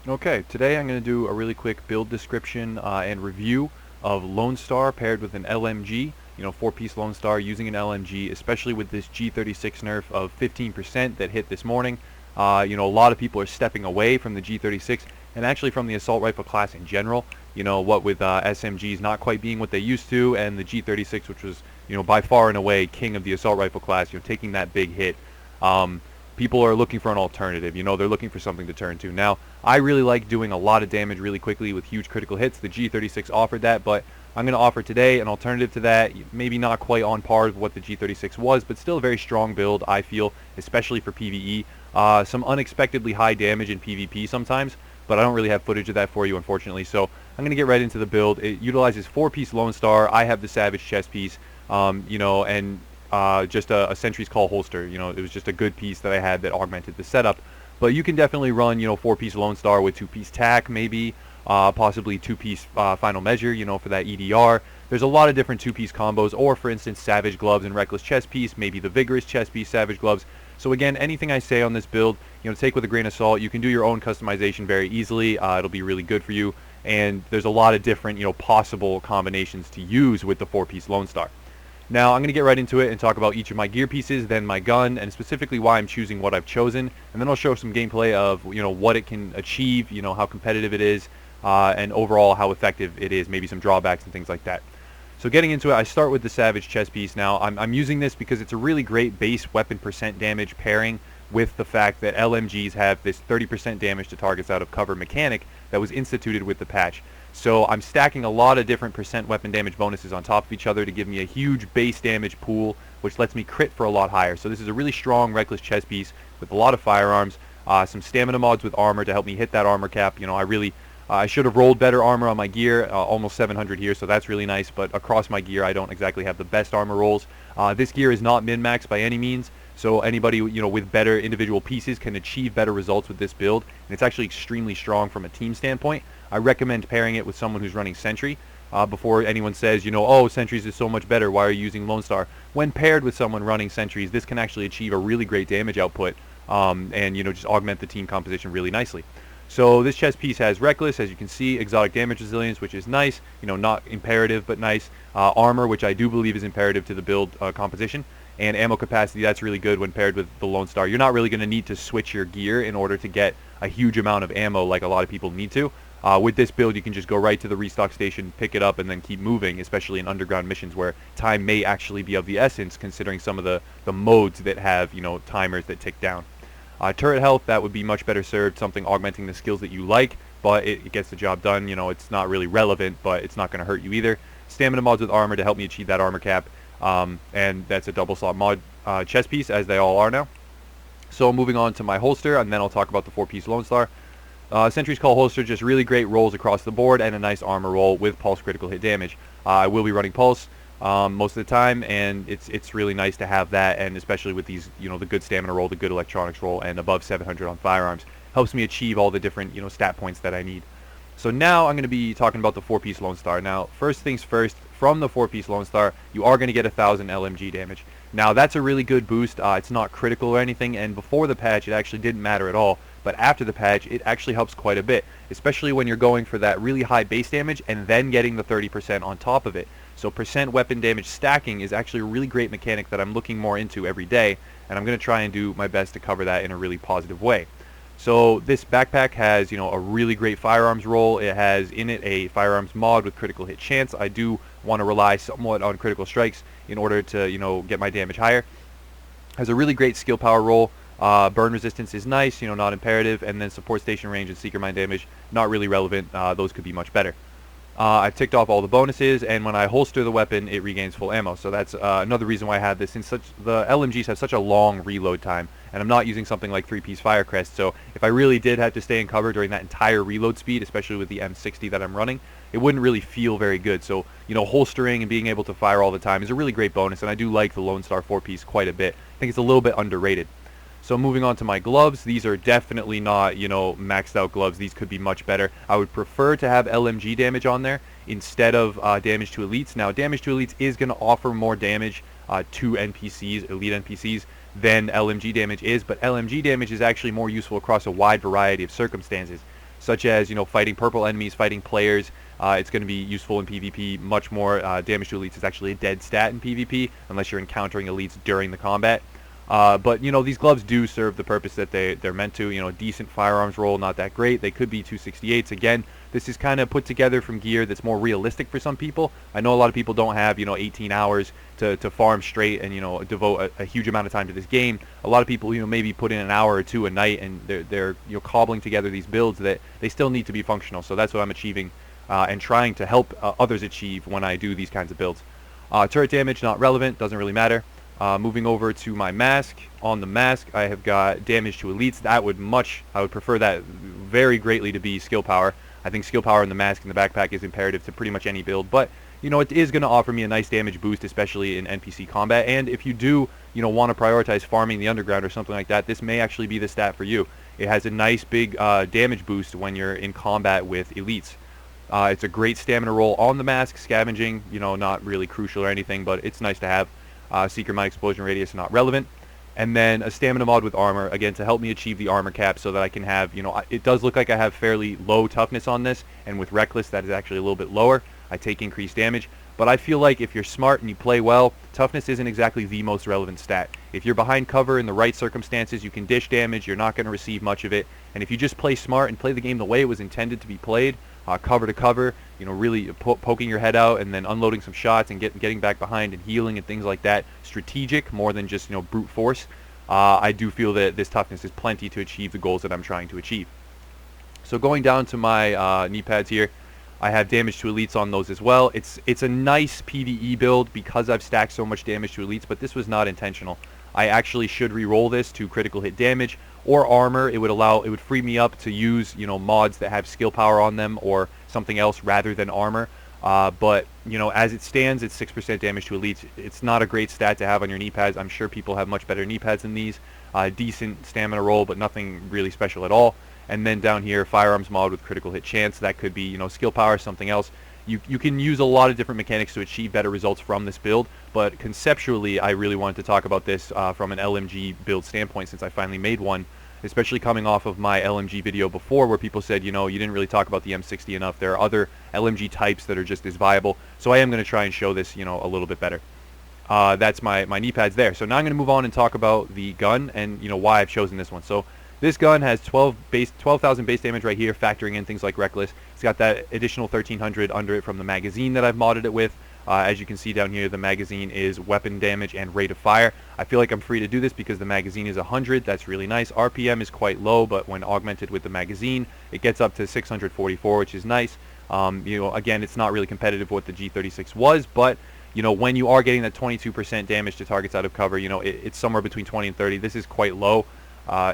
Okay, today I'm going to do a really quick build description and review of Lone Star paired with an LMG, four-piece Lone Star using an LMG, especially with this G36 nerf of 15% that hit this morning. A lot of people are stepping away from the G36 and actually from the assault rifle class in general. What with SMGs not quite being what they used to, and the G36, which was, by far and away king of the assault rifle class, taking that big hit. People are looking for an alternative. They're looking for something to turn to. Now, I really like doing a lot of damage really quickly with huge critical hits. The G36 offered that, but I'm going to offer today an alternative to that. Maybe not quite on par with what the G36 was, but still a very strong build, I feel, especially for PvE. Some unexpectedly high damage in PvP sometimes, but I don't really have footage of that for you, unfortunately. So I'm going to get right into the build. It utilizes four-piece Lone Star. I have the Savage chest piece, and just a Sentry's Call holster. It was just a good piece that I had that augmented the setup. But you can definitely run, four-piece Lone Star with two-piece TAC, maybe, possibly two-piece Final Measure, for that EDR. There's a lot of different two-piece combos, or for instance, Savage Gloves and Reckless chest piece, maybe the Vigorous chest piece, Savage Gloves. So again, anything I say on this build, take with a grain of salt. You can do your own customization very easily. It'll be really good for you. And there's a lot of different, possible combinations to use with the four-piece Lone Star. Now I'm going to get right into it and talk about each of my gear pieces, then my gun, and specifically why I'm choosing what I've chosen. And then I'll show some gameplay of what it can achieve, how competitive it is, and overall how effective it is, maybe some drawbacks and things like that. So getting into it, I start with the Savage chest piece. Now I'm using this because it's a really great base weapon percent damage pairing with the fact that LMGs have this 30% damage to targets out of cover mechanic that was instituted with the patch. So I'm stacking a lot of different percent weapon damage bonuses on top of each other to give me a huge base damage pool, which lets me crit for a lot higher. So this is a really strong Reckless chest piece with a lot of firearms, some stamina mods with armor to help me hit that armor cap. I should have rolled better armor on my gear, almost 700 here, so that's really nice, but across my gear I don't exactly have the best armor rolls. This gear is not min-max by any means, so anybody with better individual pieces can achieve better results with this build, and it's actually extremely strong from a team standpoint. I recommend pairing it with someone who's running Sentry before anyone says, oh, Sentries is so much better, why are you using Lone Star? When paired with someone running Sentries, this can actually achieve a really great damage output and just augment the team composition really nicely. So this chest piece has Reckless, as you can see, exotic damage resilience, which is nice, not imperative but nice, armor, which I do believe is imperative to the build composition, and ammo capacity. That's really good when paired with the Lone Star. You're not really going to need to switch your gear in order to get a huge amount of ammo like a lot of people need to. With this build, you can just go right to the restock station, pick it up, and then keep moving, especially in underground missions where time may actually be of the essence, considering some of the modes that have, timers that tick down. Turret health, that would be much better served, something augmenting the skills that you like, but it gets the job done. It's not really relevant, but it's not going to hurt you either. Stamina mods with armor to help me achieve that armor cap, and that's a double slot mod chest piece, as they all are now. So moving on to my holster, and then I'll talk about the four-piece Lone Star. Sentry's Call holster, just really great rolls across the board and a nice armor roll with pulse critical hit damage. I will be running pulse most of the time, and it's really nice to have that, and especially with these, the good stamina roll, the good electronics roll, and above 700 on firearms, helps me achieve all the different, stat points that I need. So now I'm going to be talking about the four-piece Lone Star. Now, first things first, from the four-piece Lone Star, you are going to get 1,000 LMG damage. Now, that's a really good boost. It's not critical or anything, and before the patch, it actually didn't matter at all. But after the patch, it actually helps quite a bit, especially when you're going for that really high base damage and then getting the 30% on top of it. So percent weapon damage stacking is actually a really great mechanic that I'm looking more into every day, and I'm going to try and do my best to cover that in a really positive way. So this backpack has, a really great firearms roll. It has in it a firearms mod with critical hit chance. I do want to rely somewhat on critical strikes in order to, get my damage higher. Has a really great skill power roll. Burn resistance is nice, not imperative, and then support station range and seeker mine damage, not really relevant. Those could be much better. I've ticked off all the bonuses, and when I holster the weapon, it regains full ammo. So that's another reason why I have this. Since the LMGs have such a long reload time, and I'm not using something like three-piece Firecrest, so if I really did have to stay in cover during that entire reload speed, especially with the M60 that I'm running, it wouldn't really feel very good. So, holstering and being able to fire all the time is a really great bonus, and I do like the Lone Star four-piece quite a bit. I think it's a little bit underrated. So moving on to my gloves, these are definitely not, maxed out gloves. These could be much better. I would prefer to have LMG damage on there instead of damage to elites. Now, damage to elites is going to offer more damage to NPCs, elite NPCs, than LMG damage is, but LMG damage is actually more useful across a wide variety of circumstances. such as, you know, fighting purple enemies, fighting players. It's going to be useful in PvP much more. Damage to elites is actually a dead stat in PvP unless you're encountering elites during the combat. But, you know, these gloves do serve the purpose that they're meant to. You know, decent firearms roll, not that great. They could be 268s. Again, this is kind of put together from gear that's more realistic for some people. I know a lot of people don't have, you know, 18 hours to farm straight and, you know, devote a huge amount of time to this game. A lot of people, you know, maybe put in an hour or two a night, and they're you know, cobbling together these builds that they still need to be functional. So that's what I'm achieving and trying to help others achieve when I do these kinds of builds. Turret damage, not relevant, doesn't really matter. Moving over to my mask. On the mask, I have got damage to elites. I would prefer that very greatly to be skill power. I think skill power in the mask and the backpack is imperative to pretty much any build, but, you know, it is going to offer me a nice damage boost, especially in NPC combat. And if you do, you know, want to prioritize farming the underground or something like that, this may actually be the stat for you. It has a nice big damage boost when you're in combat with elites. It's a great stamina roll on the mask. Scavenging, you know, not really crucial or anything, but it's nice to have. Secret Mine explosion radius, not relevant. And then a stamina mod with armor, again, to help me achieve the armor cap so that I can have, you know, it does look like I have fairly low toughness on this, and with reckless that is actually a little bit lower. I take increased damage, but I feel like if you're smart and you play well, toughness isn't exactly the most relevant stat. If you're behind cover in the right circumstances, you can dish damage, you're not going to receive much of it, and if you just play smart and play the game the way it was intended to be played, cover to cover, you know, really poking your head out and then unloading some shots and getting back behind and healing and things like that, strategic more than just, you know, brute force, I do feel that this toughness is plenty to achieve the goals that I'm trying to achieve. So going down to my knee pads here, I have damage to elites on those as well. It's a nice PvE build because I've stacked so much damage to elites, but this was not intentional. I actually should re-roll this to critical hit damage or armor. It would free me up to use, you know, mods that have skill power on them or something else rather than armor. But, you know, as it stands, it's 6% damage to elites. It's not a great stat to have on your knee pads. I'm sure people have much better knee pads than these. Decent stamina roll, but nothing really special at all. And then down here, firearms mod with critical hit chance. That could be, you know, skill power, something else. You can use a lot of different mechanics to achieve better results from this build, but conceptually I really wanted to talk about this from an LMG build standpoint, since I finally made one, especially coming off of my LMG video before where people said, you know, you didn't really talk about the M60 enough. There are other LMG types that are just as viable, so I am going to try and show this, you know, a little bit better. That's my knee pads there. So now I'm going to move on and talk about the gun and, you know, why I've chosen this one. So this gun has 12,000 base damage right here, factoring in things like Reckless. It's got that additional 1,300 under it from the magazine that I've modded it with. As you can see down here, the magazine is weapon damage and rate of fire. I feel like I'm free to do this because the magazine is 100. That's really nice. RPM is quite low, but when augmented with the magazine, it gets up to 644, which is nice. You know, again, it's not really competitive with what the G36 was, but, you know, when you are getting that 22% damage to targets out of cover, you know, it's somewhere between 20 and 30. This is quite low.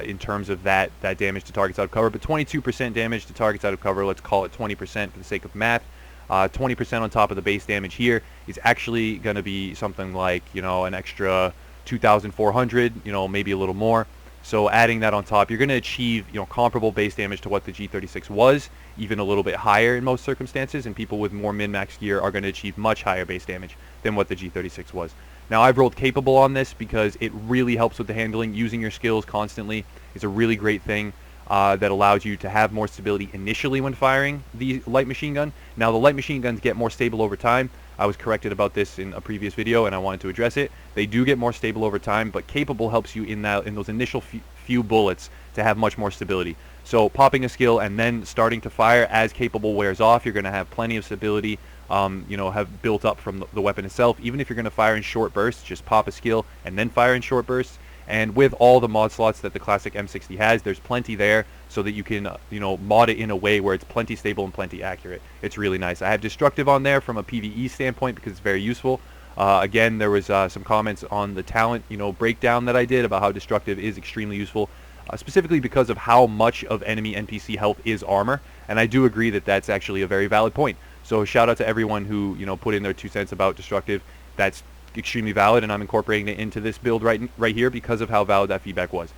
In terms of that damage to targets out of cover, but 22% damage to targets out of cover, let's call it 20% for the sake of math. 20% on top of the base damage here is actually going to be something like, you know, an extra 2,400, you know, maybe a little more. So adding that on top, you're going to achieve, you know, comparable base damage to what the G36 was, even a little bit higher in most circumstances, and people with more min-max gear are going to achieve much higher base damage than what the G36 was. Now, I've rolled capable on this because it really helps with the handling. Using your skills constantly is a really great thing that allows you to have more stability initially when firing the light machine gun. Now, the light machine guns get more stable over time. I was corrected about this in a previous video, and I wanted to address it. They do get more stable over time, but capable helps you in those initial few bullets to have much more stability. So popping a skill and then starting to fire as capable wears off, you're going to have plenty of stability. You know, have built up from the weapon itself. Even if you're going to fire in short bursts, just pop a skill and then fire in short bursts. And with all the mod slots that the classic M60 has, there's plenty there so that you can, you know, mod it in a way where it's plenty stable and plenty accurate. It's really nice. I have destructive on there from a PvE standpoint because it's very useful. Again, there was some comments on the talent, you know, breakdown that I did about how destructive is extremely useful, specifically because of how much of enemy NPC health is armor. And I do agree that that's actually a very valid point. So shout out to everyone who, you know, put in their 2 cents about destructive. That's extremely valid, and I'm incorporating it into this build right here because of how valid that feedback was.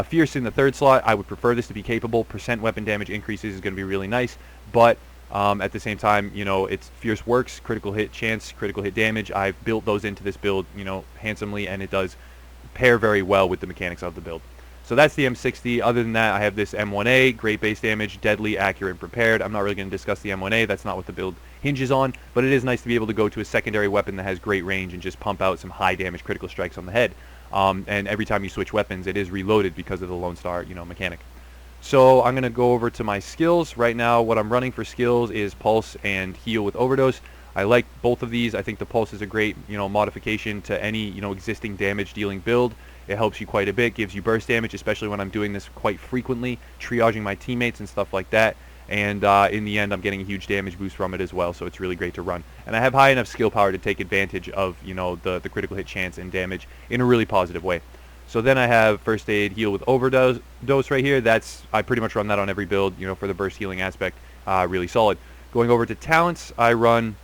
Fierce in the third slot. I would prefer this to be capable. Percent weapon damage increases is going to be really nice, but at the same time, you know, it's Fierce works, critical hit chance, critical hit damage. I've built those into this build, you know, handsomely, and it does pair very well with the mechanics of the build. So that's the M60. Other than that, I have this M1A, great base damage, deadly, accurate, and prepared. I'm not really going to discuss the M1A. That's not what the build hinges on, but it is nice to be able to go to a secondary weapon that has great range and just pump out some high damage critical strikes on the head. And every time you switch weapons, it is reloaded because of the Lone Star, mechanic. So I'm going to go over to my skills. Right now, what I'm running for skills is Pulse and Heal with Overdose. I like both of these. I think the Pulse is a great, modification to any, existing damage dealing build. It helps you quite a bit, gives you burst damage, especially when I'm doing this quite frequently, triaging my teammates and stuff like that. And in the end, I'm getting a huge damage boost from it as well, so it's really great to run. And I have high enough skill power to take advantage of, the critical hit chance and damage in a really positive way. So then I have First Aid Heal with Overdose right here. I pretty much run that on every build, for the burst healing aspect, really solid. Going over to talents, I run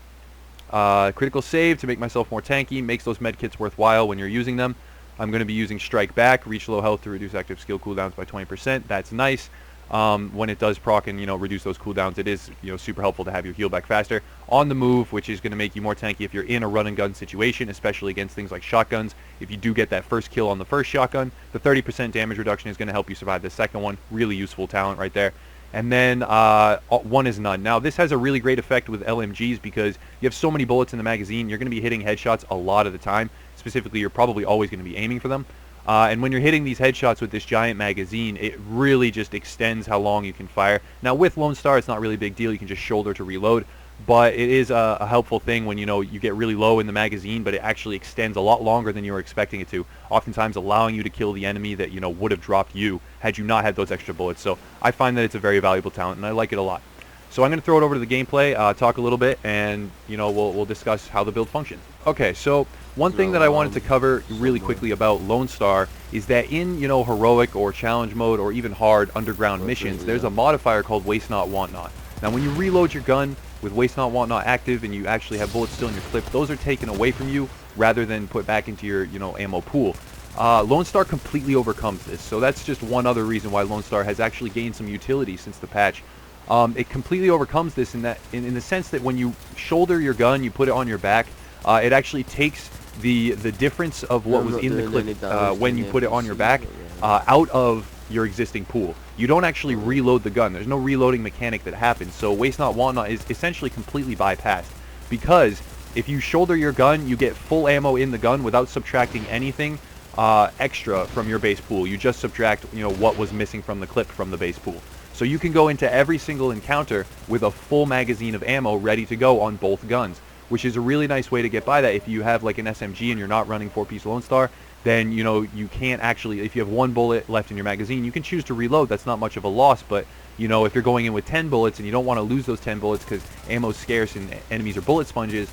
Critical Save to make myself more tanky, makes those medkits worthwhile when you're using them. I'm going to be using Strike Back, reach low health to reduce active skill cooldowns by 20%. That's nice. When it does proc and reduce those cooldowns, it is super helpful to have you heal back faster. On the move, which is going to make you more tanky if you're in a run and gun situation, especially against things like shotguns. If you do get that first kill on the first shotgun, the 30% damage reduction is going to help you survive the second one. Really useful talent right there. And then One is None. Now this has a really great effect with LMGs because you have so many bullets in the magazine. You're going to be hitting headshots a lot of the time. Specifically, you're probably always going to be aiming for them. And when you're hitting these headshots with this giant magazine, it really just extends how long you can fire. Now with Lone Star, it's not really a big deal. You can just shoulder to reload. But it is a helpful thing when you get really low in the magazine, but it actually extends a lot longer than you were expecting it to, oftentimes allowing you to kill the enemy that would have dropped you had you not had those extra bullets. So I find that it's a very valuable talent, and I like it a lot. So I'm going to throw it over to the gameplay, talk a little bit, and we'll discuss how the build functions. Okay, so one thing that I wanted to cover really quickly about Lone Star is that in heroic or challenge mode or even hard underground missions, there's a modifier called Waste Not Want Not. Now when you reload your gun with Waste Not Want Not active and you actually have bullets still in your clip, those are taken away from you rather than put back into your ammo pool. Lone Star completely overcomes this, so that's just one other reason why Lone Star has actually gained some utility since the patch. It completely overcomes this in the sense that when you shoulder your gun, you put it on your back, it actually takes the difference of what was in the clip when you put it on your back out of your existing pool. You don't actually reload the gun. There's no reloading mechanic that happens. So Waste Not Want Not is essentially completely bypassed, because if you shoulder your gun, you get full ammo in the gun without subtracting anything extra from your base pool. You just subtract what was missing from the clip from the base pool. So you can go into every single encounter with a full magazine of ammo ready to go on both guns, which is a really nice way to get by that. If you have like an SMG and you're not running 4-piece Lone Star, then you can't actually, if you have one bullet left in your magazine, you can choose to reload. That's not much of a loss, but if you're going in with 10 bullets and you don't want to lose those 10 bullets because ammo's scarce and enemies are bullet sponges,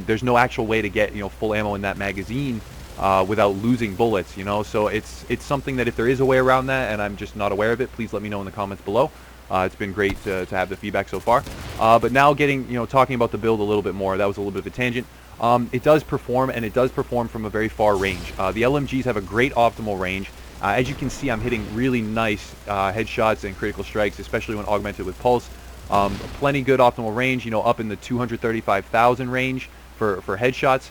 there's no actual way to get full ammo in that magazine without losing bullets. So it's something that if there is a way around that and I'm just not aware of it, please let me know in the comments below. It's been great to have the feedback so far. But now talking about the build a little bit more, that was a little bit of a tangent. It does perform, and it does perform from a very far range. The LMGs have a great optimal range. As you can see, I'm hitting really nice headshots and critical strikes, especially when augmented with pulse. Plenty good optimal range, up in the 235,000 range for headshots.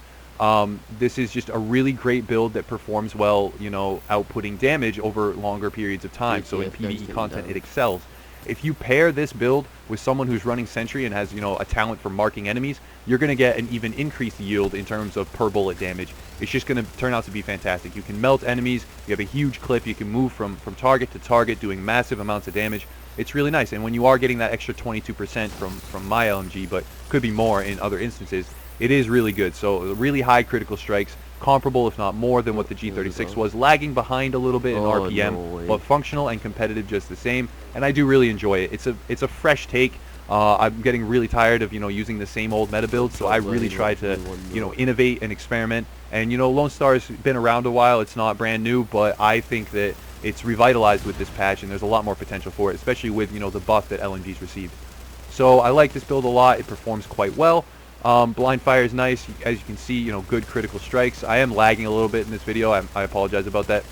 This is just a really great build that performs well, outputting damage over longer periods of time. So in PvE content, it excels. If you pair this build with someone who's running Sentry and has, a talent for marking enemies, you're going to get an even increased yield in terms of per bullet damage. It's just going to turn out to be fantastic. You can melt enemies, you have a huge clip, you can move from target to target doing massive amounts of damage. It's really nice, and when you are getting that extra 22% from my LMG, but could be more in other instances, it is really good. So really high critical strikes, comparable if not more than what the G36 was, lagging behind a little bit in RPM, but functional and competitive just the same. And I do really enjoy it. It's a fresh take. I'm getting really tired of using the same old meta build, so I really try to innovate and experiment. And Lone Star's been around a while. It's not brand new, but I think that it's revitalized with this patch, and there's a lot more potential for it, especially with the buff that LMG's received. So I like this build a lot. It performs quite well. Blind fire is nice. As you can see, good critical strikes. I am lagging a little bit in this video. I apologize about that,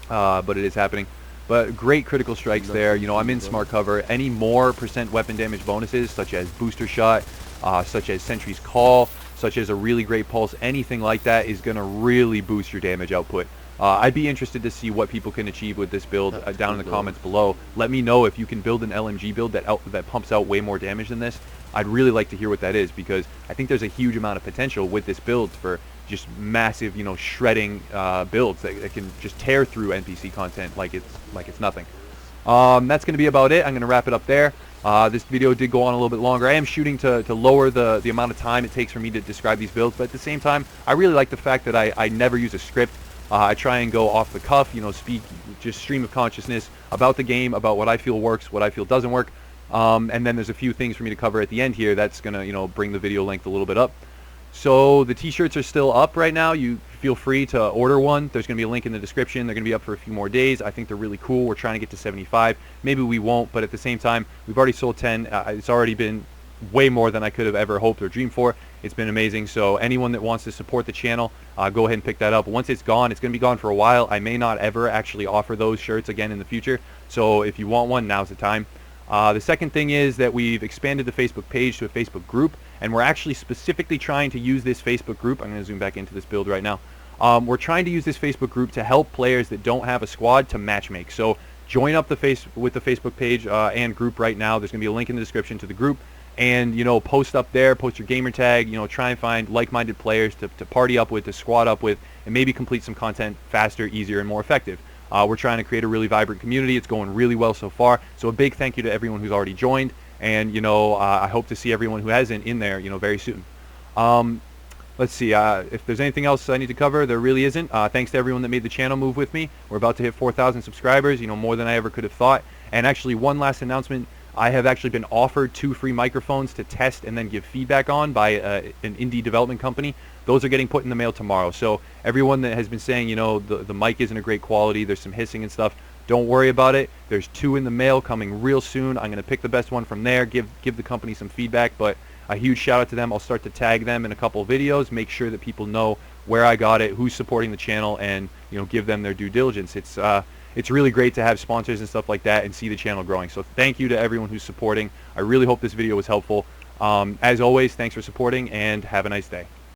but it is happening. But great critical strikes there. I'm in smart cover. Any more % weapon damage bonuses, such as booster shot, such as Sentry's Call, such as a really great pulse, anything like that is going to really boost your damage output. I'd be interested to see what people can achieve with this build down in the Absolutely. comments below. Let me know if you can build an LMG build that pumps out way more damage than this. I'd really like to hear what that is, because I think there's a huge amount of potential with this build for just massive, shredding builds that can just tear through NPC content like it's nothing. That's going to be about it. I'm going to wrap it up there. This video did go on a little bit longer. I am shooting to lower the amount of time it takes for me to describe these builds, but at the same time, I really like the fact that I never use a script. I try and go off the cuff, speak, just stream of consciousness about the game, about what I feel works, what I feel doesn't work. And then there's a few things for me to cover at the end here that's going to, bring the video length a little bit up. So the t-shirts are still up right now. You feel free to order one. There's going to be a link in the description. They're going to be up for a few more days. I think they're really cool. We're trying to get to 75. Maybe we won't, but at the same time, we've already sold 10. It's already been way more than I could have ever hoped or dreamed for. It's been amazing. So anyone that wants to support the channel, go ahead and pick that up. Once it's gone, it's going to be gone for a while. I may not ever actually offer those shirts again in the future. So if you want one, now's the time. The second thing is that we've expanded the Facebook page to a Facebook group, and we're actually specifically trying to use this Facebook group. I'm going to zoom back into this build right now. We're trying to use this Facebook group to help players that don't have a squad to matchmake. So join up with the Facebook page and group right now. There's going to be a link in the description to the group, and post up there, post your gamer tag. Try and find like-minded players to party up with, to squad up with, and maybe complete some content faster, easier, and more effective. We're trying to create a really vibrant community. It's going really well so far. So a big thank you to everyone who's already joined, and I hope to see everyone who hasn't in there very soon. Let's see, if there's anything else I need to cover. There really isn't. Thanks to everyone that made the channel move with me. We're about to hit 4,000 subscribers, more than I ever could have thought. And actually, one last announcement. I have actually been offered 2 free microphones to test and then give feedback on by an indie development company. Those are getting put in the mail tomorrow. So everyone that has been saying, the mic isn't a great quality, there's some hissing and stuff, don't worry about it. There's 2 in the mail coming real soon. I'm going to pick the best one from there, give the company some feedback, but a huge shout out to them. I'll start to tag them in a couple of videos, make sure that people know where I got it, who's supporting the channel, and give them their due diligence. It's really great to have sponsors and stuff like that and see the channel growing. So thank you to everyone who's supporting. I really hope this video was helpful. As always, thanks for supporting, and have a nice day.